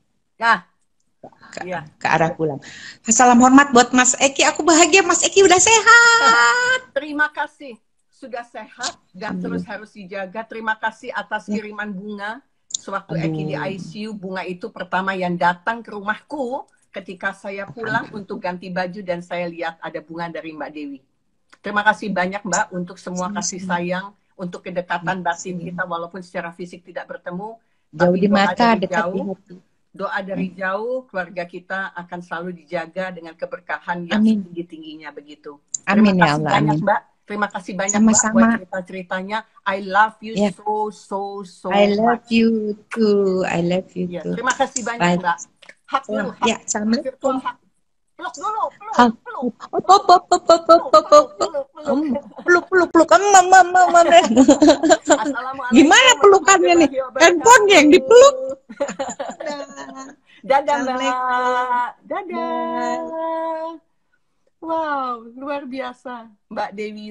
Ke arah pulang. Salam hormat buat Mas Eki. Aku bahagia Mas Eki udah sehat. Terima kasih sudah sehat dan terus harus dijaga. Terima kasih atas kiriman bunga. Sewaktu Eki di ICU, bunga itu pertama yang datang ke rumahku ketika saya pulang untuk ganti baju, dan saya lihat ada bunga dari Mbak Dewi. Terima kasih banyak Mbak untuk semua kasih sayang, untuk kedekatan batin kita walaupun secara fisik tidak bertemu. Jauh di mata, dekat di hati. Doa dari jauh, keluarga kita akan selalu dijaga dengan keberkahan yang setinggi-tingginya begitu. Amin Terima kasih ya Allah. banyak Amin. Mbak. Terima kasih banyak Sama-sama. Mbak buat cerita-ceritanya. I love you so I love much. you too. I love you too. Terima kasih banyak Mbak. Hak dulu, hak. Ya, assalamualaikum. Peluk dulu, peluk. Gimana pelukannya nih? Handphone yang dipeluk. Dadah Mbak. Dadah. Wow, luar biasa Mbak Dewi.